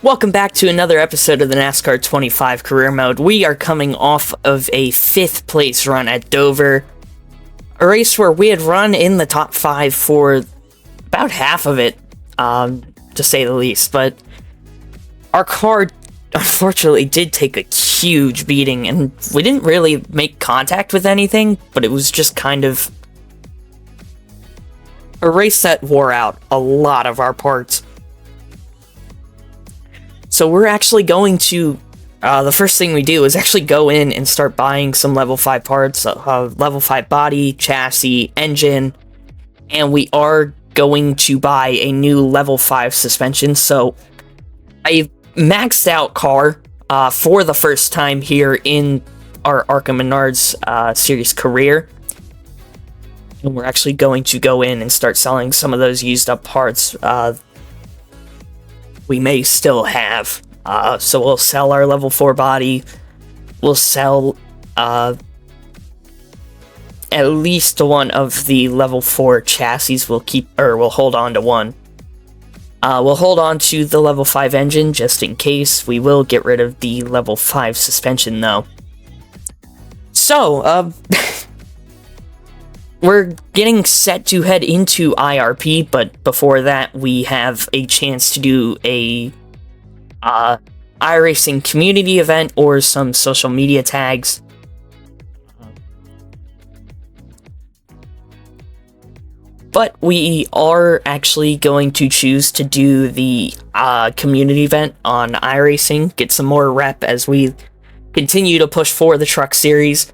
Welcome back to another episode of the NASCAR 25 Career Mode. We are coming off of a 5th place run at Dover, a race where we had run in the top 5 for about half of it, to say the least, but our car unfortunately did take a huge beating, and we didn't really make contact with anything, but it was just kind of a race that wore out a lot of our parts. So we're actually going to, the first thing we do is actually go in and start buying some level 5 parts, level 5 body, chassis, engine, and we are going to buy a new level 5 suspension. So I maxed out car for the first time here in our Arkham Menards series career. And we're actually going to go in and start selling some of those used up parts we may still have. So we'll sell our level 4 body. We'll sell at least one of the level 4 chassis. We'll hold on to one. We'll hold on to the level 5 engine just in case. We will get rid of the level 5 suspension though. So, we're getting set to head into IRP, but before that, we have a chance to do a iRacing community event or some social media tags. But we are actually going to choose to do the community event on iRacing, get some more rep as we continue to push for the truck series.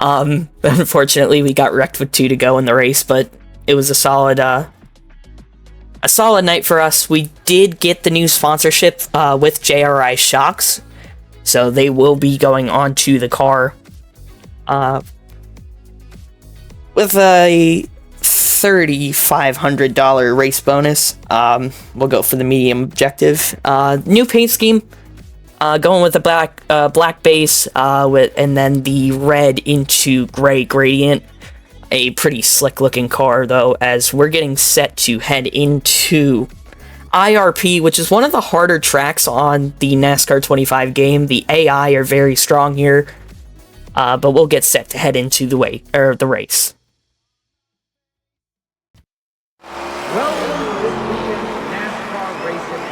Unfortunately, we got wrecked with 2 to go in the race, but it was a solid night for us. We did get the new sponsorship with JRI Shocks, so they will be going on to the car with a $3,500 race bonus. We'll go for the medium objective. New paint scheme. Going with the black base, and then the red into gray gradient. A pretty slick looking car though, as we're getting set to head into IRP, which is one of the harder tracks on the NASCAR 25 game. The AI are very strong here, but we'll get set to head into the race. Welcome to this weekend's NASCAR racing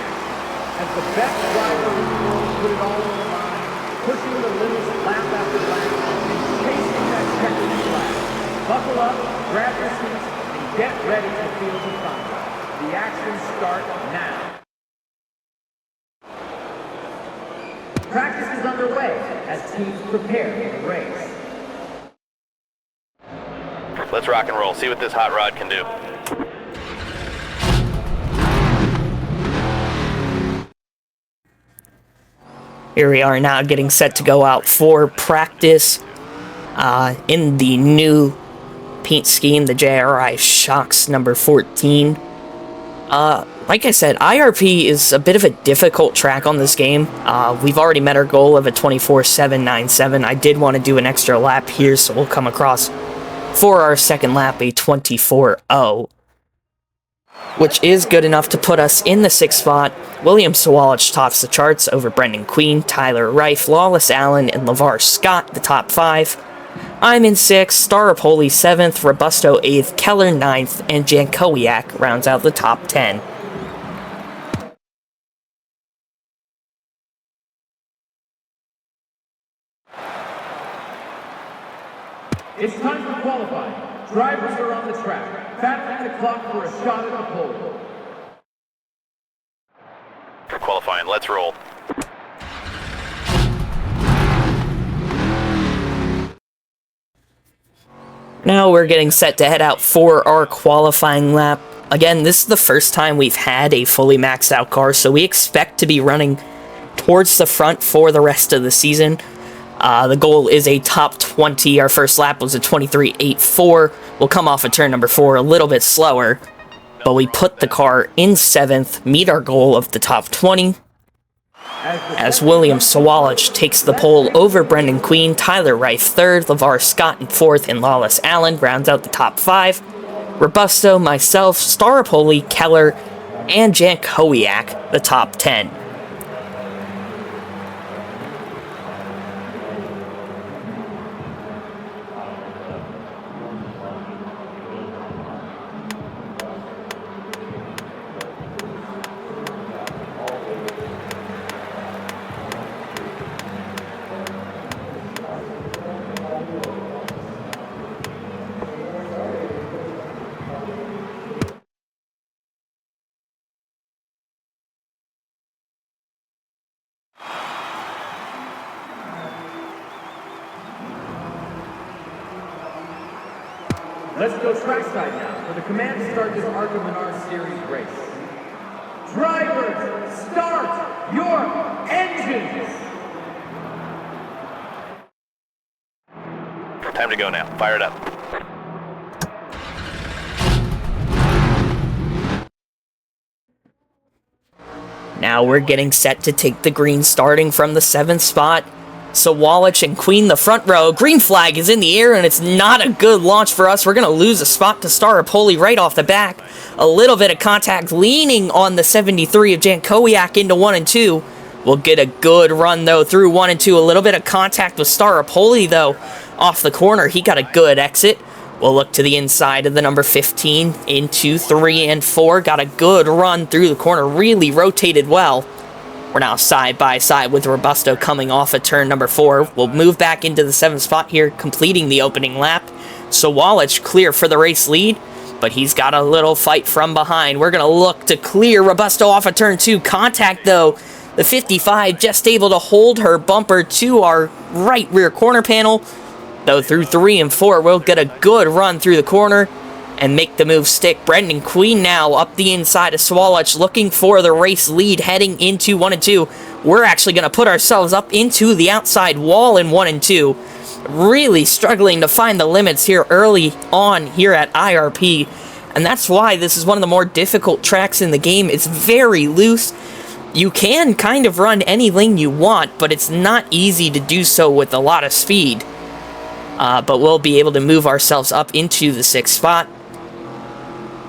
as the best driver in the world put it all on the line, pushing the limits lap after lap, and chasing that technical flag. Buckle up, grab your seats, and get ready to feel the thunder. The actions start now. Practice is underway as teams prepare for the race. Let's rock and roll, see what this hot rod can do. Here we are now getting set to go out for practice in the new paint scheme, the JRI Shocks number 14. Like I said, IRP is a bit of a difficult track on this game. We've already met our goal of a 24.797. I did want to do an extra lap here, so we'll come across for our second lap a 24.0. Which is good enough to put us in the 6th spot. William Sawalich tops the charts over Brendan Queen, Tyler Reif, Lawless Allen, and LeVar Scott, the top 5. I'm in 6th, Staropoli 7th, Robusto 8th, Keller 9th, and Jankowiak rounds out the top 10. It's time for qualifying. Drivers are on the track, battling the clock for a shot at the pole. Qualifying, let's roll. Now we're getting set to head out for our qualifying lap. Again, this is the first time we've had a fully maxed out car, so we expect to be running towards the front for the rest of the season. The goal is a top 20. Our first lap was a 23.84. We'll come off of turn number 4 a little bit slower, but we put the car in 7th, meet our goal of the top 20. As William Sawalich takes the pole over Brendan Queen, Tyler Reif 3rd, LeVar Scott in 4th, and Lawless Allen rounds out the top 5. Robusto, myself, Staropoli, Keller, and Jankowiak the top 10. Let's go trackside now for the command to start this Arc of Menard Series race. Drivers, start your engines! Time to go now. Fire it up. Now we're getting set to take the green, starting from the 7th spot. Sawalich and Queen the front row. Green flag is in the air, and it's not a good launch for us. We're going to lose a spot to Staropoli right off the back. A little bit of contact leaning on the 73 of Jankowiak into 1 and 2. We'll get a good run, though, through 1 and 2. A little bit of contact with Staropoli, though, off the corner. He got a good exit. We'll look to the inside of the number 15 into 3 and 4. Got a good run through the corner. Really rotated well. We're now side by side with Robusto coming off of turn number 4. We'll move back into the 7th spot here, completing the opening lap. Sawalich clear for the race lead, but he's got a little fight from behind. We're going to look to clear Robusto off of turn 2. Contact, though. The 55 just able to hold her bumper to our right rear corner panel. Though through 3 and 4, we'll get a good run through the corner and make the move stick. Brendan Queen now up the inside of Sawalich, looking for the race lead heading into 1 and 2. We're actually going to put ourselves up into the outside wall in 1 and 2. Really struggling to find the limits here early on here at IRP. And that's why this is one of the more difficult tracks in the game. It's very loose. You can kind of run any lane you want, but it's not easy to do so with a lot of speed. But we'll be able to move ourselves up into the 6th spot.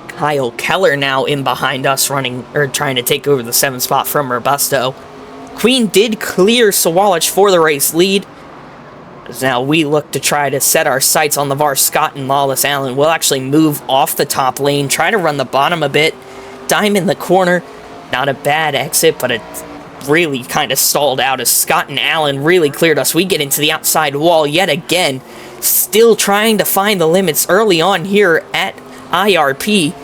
Kyle Keller now in behind us, trying to take over the 7th spot from Robusto. Queen did clear Sawalich for the race lead. As now we look to try to set our sights on LeVar Scott and Lawless Allen. We'll actually move off the top lane, try to run the bottom a bit, dime in the corner. Not a bad exit, but it really kind of stalled out as Scott and Allen really cleared us. We get into the outside wall yet again, still trying to find the limits early on here at IRP.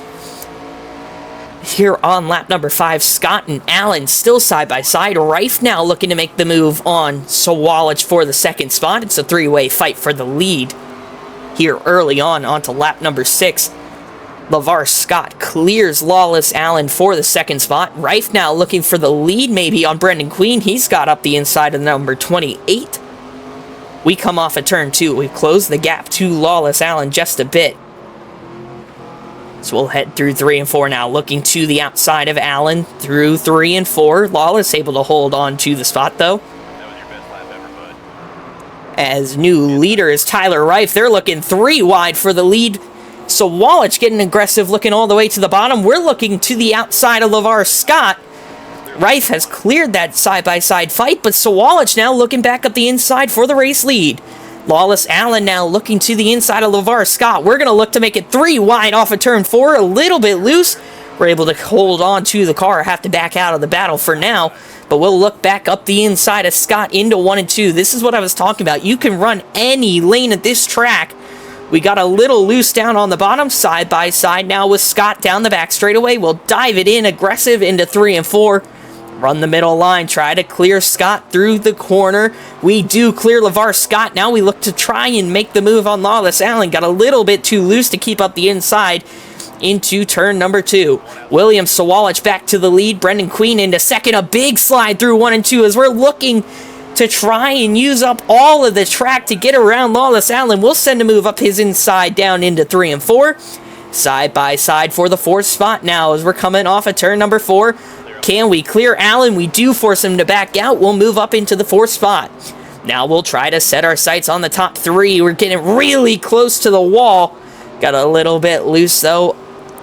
Here on lap number 5, Scott and Allen still side by side. Reif now looking to make the move on Sawalich for the 2nd spot. It's a 3-way fight for the lead here early onto lap number 6. LeVar Scott clears Lawless Allen for the 2nd spot. Reif now looking for the lead maybe on Brendan Queen. He's got up the inside of the number 28. We come off of turn 2. We've closed the gap to Lawless Allen just a bit. So we'll head through 3 and 4 now, looking to the outside of Allen through 3 and 4. Lawless able to hold on to the spot, though. That was your best lap ever, bud. As new leader is Tyler Reif. They're looking 3 wide for the lead. Sawalich getting aggressive, looking all the way to the bottom. We're looking to the outside of LeVar Scott. Reif has cleared that side-by-side fight, but Sawalich now looking back up the inside for the race lead. Lawless Allen now looking to the inside of LeVar Scott. We're going to look to make it 3 wide off of turn 4. A little bit loose. We're able to hold on to the car. Have to back out of the battle for now. But we'll look back up the inside of Scott into 1 and 2. This is what I was talking about. You can run any lane at this track. We got a little loose down on the bottom, side by side now with Scott down the back straightaway. We'll dive it in aggressive into 3 and 4. Run the middle line, try to clear Scott through the corner. We do clear LeVar Scott. Now we look to try and make the move on Lawless Allen. Got a little bit too loose to keep up the inside into turn number 2. William Sawalich back to the lead. Brendan Queen into 2nd. A big slide through 1 and 2 as we're looking to try and use up all of the track to get around Lawless Allen. We'll send a move up his inside down into 3 and 4. Side by side for the 4th spot now as we're coming off of turn number 4. Can we clear Allen? We do force him to back out. We'll move up into the 4th spot. Now we'll try to set our sights on the top 3. We're getting really close to the wall. Got a little bit loose, though.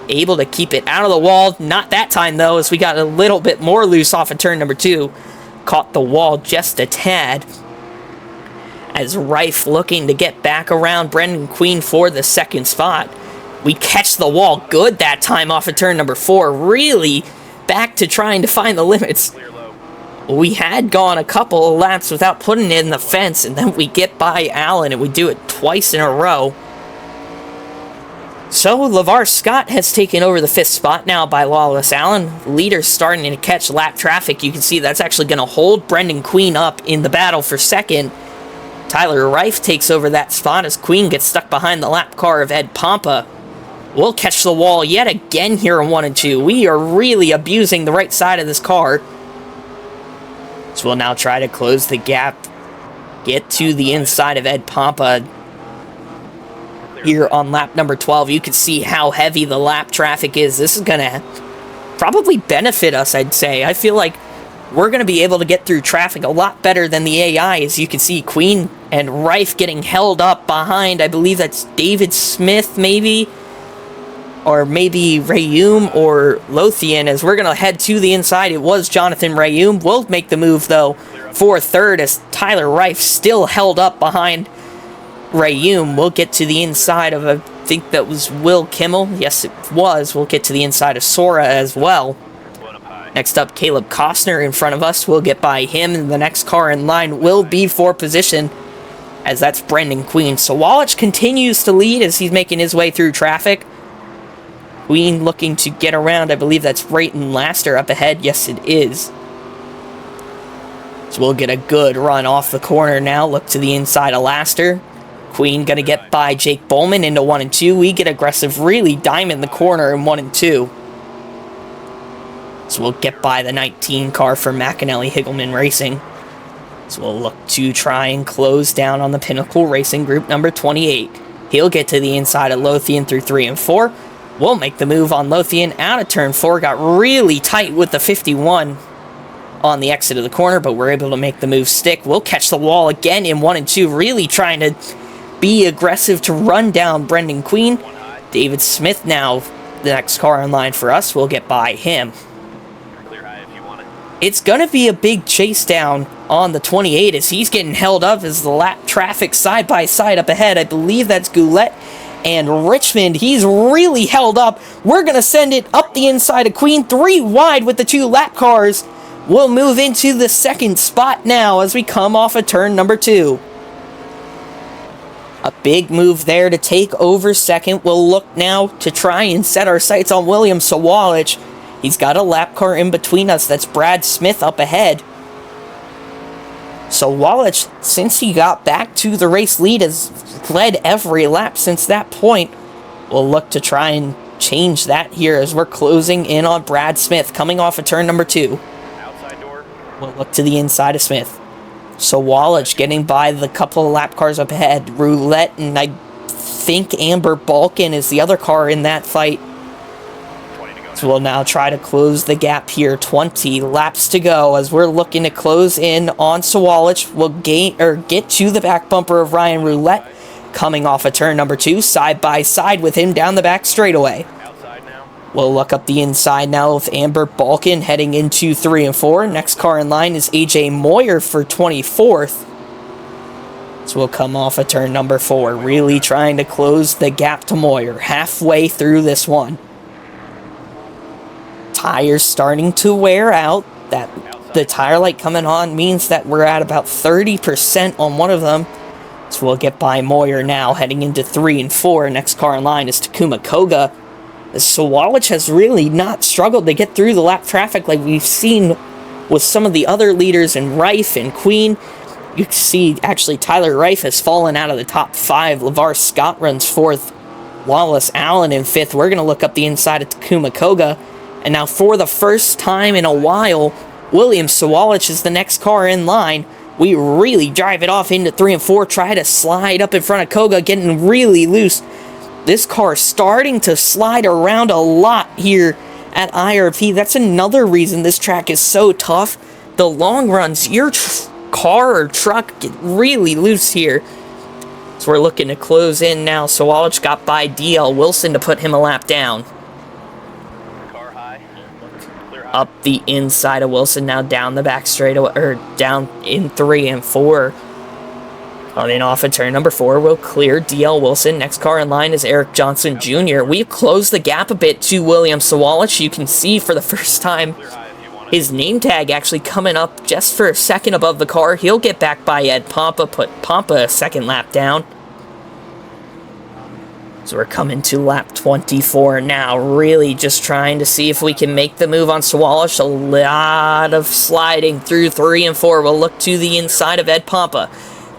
Able to keep it out of the wall. Not that time, though, as we got a little bit more loose off of turn number 2. Caught the wall just a tad. As Reif looking to get back around Brendan Queen for the 2nd spot. We catch the wall good that time off of turn number 4. Really back to trying to find the limits. We had gone a couple of laps without putting it in the fence, and then we get by Allen, and we do it twice in a row. So LeVar Scott has taken over the 5th spot now by Lawless Allen. Leader's starting to catch lap traffic. You can see that's actually going to hold Brendan Queen up in the battle for 2nd. Tyler Reif takes over that spot as Queen gets stuck behind the lap car of Ed Pompa. We'll catch the wall yet again here in 1 and 2. We are really abusing the right side of this car. So we'll now try to close the gap, get to the inside of Ed Pompa. Here on lap number 12, you can see how heavy the lap traffic is. This is going to probably benefit us, I'd say. I feel like we're going to be able to get through traffic a lot better than the AI, as you can see Queen and Reif getting held up behind. I believe that's David Smith, maybe, or maybe Rayum or Lothian, as we're going to head to the inside. It was Jonathan Rayum. We'll make the move, though, for third, as Tyler Reif still held up behind Rayum. We'll get to the inside of, I think that was Will Kimmel. Yes, it was. We'll get to the inside of Sora as well. Next up, Caleb Costner in front of us. We'll get by him, and the next car in line will be for position, as that's Brendan Queen. So Wallach continues to lead as he's making his way through traffic. Queen looking to get around. I believe that's Brayton Laster up ahead. Yes, it is. So we'll get a good run off the corner now. Look to the inside of Laster. Queen going to get by Jake Bowman into 1 and 2. We get aggressive, really diamond the corner in 1 and 2. So we'll get by the 19 car for McAnally Higgleman Racing. So we'll look to try and close down on the Pinnacle Racing Group number 28. He'll get to the inside of Lothian through 3 and 4. We'll make the move on Lothian out of turn 4. Got really tight with the 51 on the exit of the corner, but we're able to make the move stick. We'll catch the wall again in 1 and 2, really trying to be aggressive to run down Brendan Queen. David Smith now, the next car in line for us. We'll get by him. It's going to be a big chase down on the 28 as he's getting held up as the lap traffic side by side up ahead. I believe that's Goulet and Richmond. He's really held up. We're going to send it up the inside of Queen, 3 wide with the 2 lap cars. We'll move into the second spot now as we come off of turn number 2. A big move there to take over second. We'll look now to try and set our sights on William Sawalich. He's got a lap car in between us. That's Brad Smith up ahead. So Walich, since he got back to the race lead, has led every lap since that point. We'll look to try and change that here as we're closing in on Brad Smith coming off of turn number 2. Outside door. We'll look to the inside of Smith. So Walich getting by the couple of lap cars up ahead. Roulette and I think Amber Balkan is the other car in that fight. So we'll now try to close the gap here. 20 laps to go as we're looking to close in on Sawalich. We'll get to the back bumper of Ryan Roulette coming off of turn number 2, side by side with him down the back straightaway. Outside now. We'll look up the inside now with Amber Balkan heading into 3 and 4. Next car in line is AJ Moyer for 24th. So we'll come off of turn number 4, really trying to close the gap to Moyer halfway through this one. Tires starting to wear out. That the tire light coming on means that we're at about 30% on one of them. So we'll get by Moyer now, heading into 3 and 4. Next car in line is Takuma Koga. Sawalich has really not struggled to get through the lap traffic like we've seen with some of the other leaders in Reif and Queen. You can see, actually, Tyler Reif has fallen out of the top 5. LeVar Scott runs 4th. Wallace Allen in 5th. We're going to look up the inside of Takuma Koga. And now, for the first time in a while, William Sawalich is the next car in line. We really drive it off into 3 and 4, try to slide up in front of Koga, getting really loose. This car starting to slide around a lot here at IRP. That's another reason this track is so tough. The long runs, your car or truck get really loose here. So we're looking to close in now. Sawalich got by DL Wilson to put him a lap down. Up the inside of Wilson, now down the back straightaway, or down in 3 and 4. Coming off of turn number 4, we'll clear DL Wilson. Next car in line is Eric Johnson Jr. We've closed the gap a bit to William Sawalich. You can see for the first time his name tag actually coming up just for a second above the car. He'll get back by Ed Pompa, put Pompa a second lap down. So we're coming to lap 24 now, really just trying to see if we can make the move on Sawalich. A lot of sliding through 3 and 4. We'll look to the inside of Ed Pompa.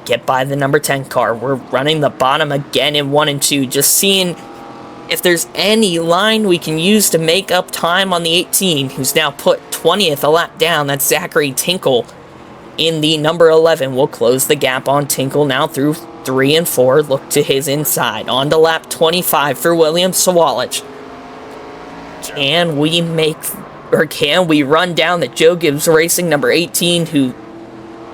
get by the number 10 car. We're running the bottom again in 1 and 2, just seeing if there's any line we can use to make up time on the 18, who's now put 20th a lap down. That's Zachary Tinkle in the number 11. We'll close the gap on Tinkle now through 3 and 4. Look to his inside. On to lap 25 for William Sawalich. Can we run down the Joe Gibbs Racing number 18, who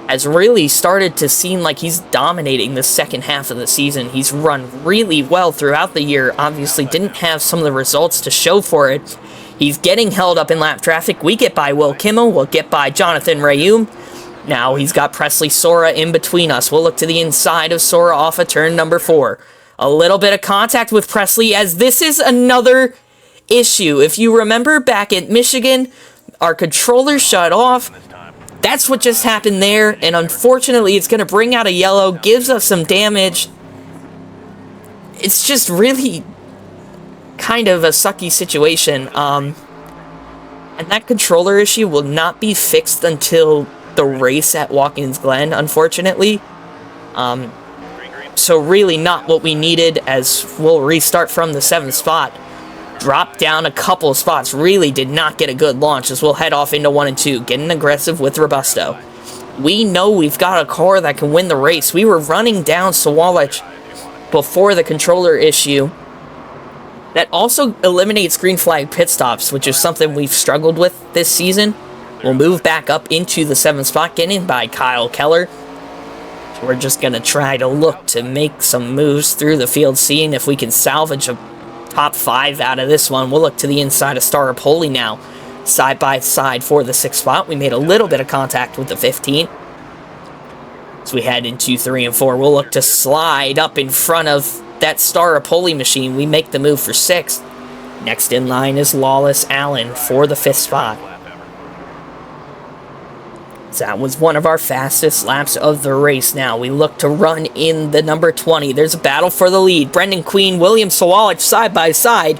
has really started to seem like he's dominating the second half of the season. He's run really well throughout the year. Obviously didn't have some of the results to show for it. He's getting held up in lap traffic. We get by Will Kimmel. We'll get by Jonathan Rayum. Now he's got Presley Sora in between us. We'll look to the inside of Sora off of turn number 4. A little bit of contact with Presley, as this is another issue. If you remember back at Michigan, our controller shut off. That's what just happened there, and unfortunately it's going to bring out a yellow, gives us some damage. It's just really kind of a sucky situation. And that controller issue will not be fixed until the race at Watkins Glen, unfortunately. So really not what we needed, as we'll restart from the 7th spot. Drop down a couple of spots, really did not get a good launch, as we'll head off into 1 and 2, getting aggressive with Robusto. We know we've got a car that can win the race. We were running down Sawalich before the controller issue. That also eliminates green flag pit stops, which is something we've struggled with this season. We'll move back up into the 7th spot, getting by Kyle Keller. So we're just going to try to look to make some moves through the field, seeing if we can salvage a top 5 out of this one. We'll look to the inside of Staropoli now, side by side for the 6th spot. We made a little bit of contact with the 15. As we head into 3 and 4, we'll look to slide up in front of that Staropoli machine. We make the move for 6th. Next in line is Lawless Allen for the 5th spot. So that was one of our fastest laps of the race. Now we look to run in the number 20. There's a battle for the lead. Brendan Queen, William Sawalich side by side.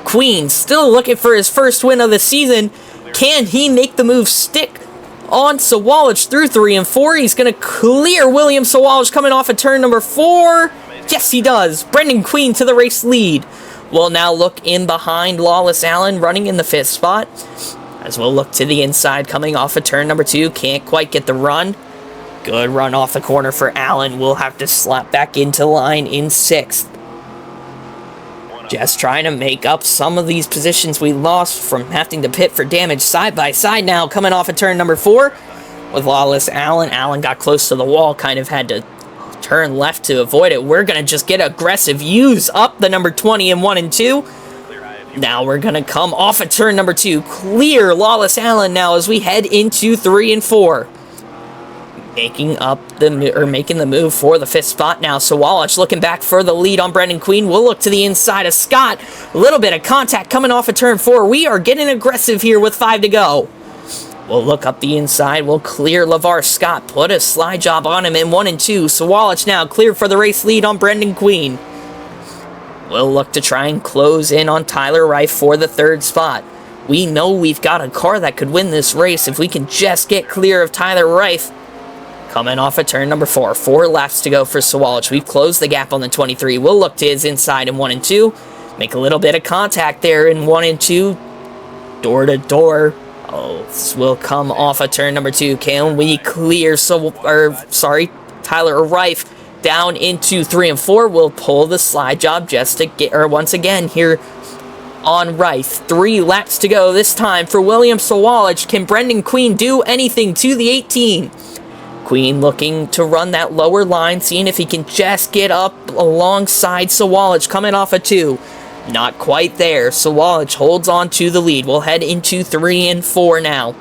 Queen still looking for his first win of the season. Can he make the move stick on Sawalich through 3 and 4? He's going to clear William Sawalich coming off of turn number 4. Yes, he does. Brendan Queen to the race lead. We'll now look in behind Lawless Allen running in the 5th spot. As we'll look to the inside, coming off of turn number 2. Can't quite get the run. Good run off the corner for Allen. We'll have to slap back into line in 6th. Just trying to make up some of these positions we lost from having to pit for damage. Side by side now, coming off of turn number 4. With Lawless Allen. Allen got close to the wall, kind of had to turn left to avoid it. We're going to just get aggressive. Use up the number 20 in 1 and 2. Now we're going to come off of turn number 2. Clear Lawless Allen now as we head into 3 and 4. Making the move for the 5th spot now. Sawalich looking back for the lead on Brendan Queen. We'll look to the inside of Scott. A little bit of contact coming off of turn 4. We are getting aggressive here with 5 to go. We'll look up the inside. We'll clear LeVar Scott. Put a slide job on him in 1 and 2. Sawalich now cleared for the race lead on Brendan Queen. We'll look to try and close in on Tyler Reif for the 3rd spot. We know we've got a car that could win this race if we can just get clear of Tyler Reif. Coming off of turn number 4. 4 laps to go for Sawalich. We've closed the gap on the 23. We'll look to his inside in 1 and 2. Make a little bit of contact there in 1 and 2. Door to door. Oh, this will come off of turn number 2. Can we clear Tyler Reif down into 3 and 4? We'll pull the slide job just to get, once again here on Reif. 3 laps to go this time for William Sawalich. Can Brendan Queen do anything to the 18? Queen looking to run that lower line, seeing if he can just get up alongside Sawalich coming off of 2. Not quite there. Sawalich holds on to the lead. We'll head into 3 and 4 now.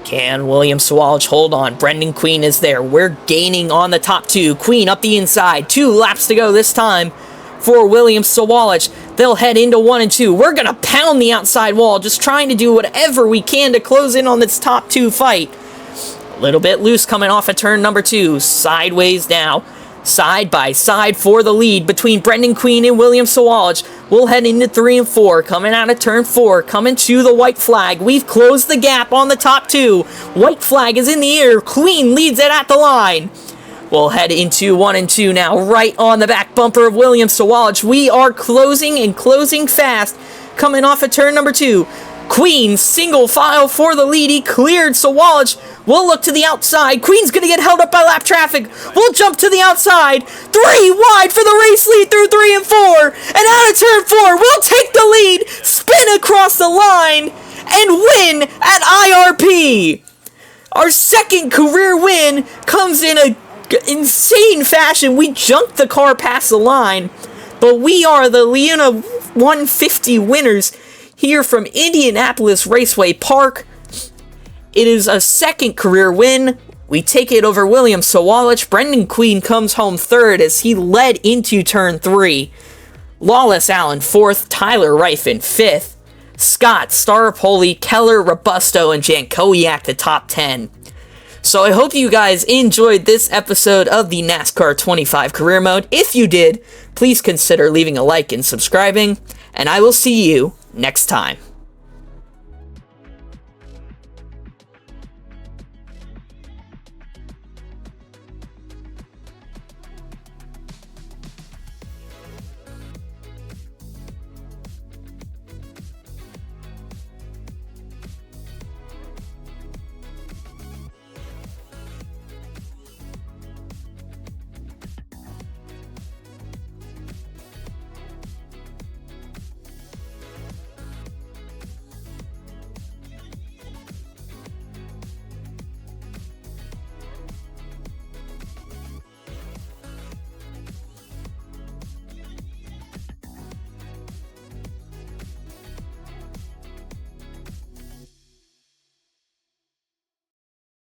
Can William Sawalich hold on? Brendan Queen is there. We're gaining on the top 2. Queen up the inside. 2 laps to go this time for William Sawalich. They'll head into 1 and 2. We're going to pound the outside wall, just trying to do whatever we can to close in on this top 2 fight. A little bit loose coming off of turn number 2. Sideways now. side by side for the lead between Brendan Queen and William Sawalich. We'll head into 3 and 4, coming out of turn 4, coming to the white flag. We've closed the gap on the top 2. White flag is in the air. Queen leads it at the line. We'll head into 1 and 2 now, right on the back bumper of William Sawalich. We are closing and closing fast, coming off of turn number 2. Queen, single file for the lead. He cleared Sawalich. We'll look to the outside. Queen's going to get held up by lap traffic. We'll jump to the outside. 3 wide for the race lead through 3 and 4. And out of turn 4, we'll take the lead, spin across the line, and win at IRP. Our second career win comes in a insane fashion. We jumped the car past the line, but we are the Leona 150 winners here from Indianapolis Raceway Park. It is a second career win. We take it over William Sawalich. Brendan Queen comes home third as he led into turn 3. Lawless Allen 4th, Tyler Reif in 5th. Scott, Staropoli, Keller, Robusto, and Jankowiak the top 10. So I hope you guys enjoyed this episode of the NASCAR 25 Career Mode. If you did, please consider leaving a like and subscribing, and I will see you next time.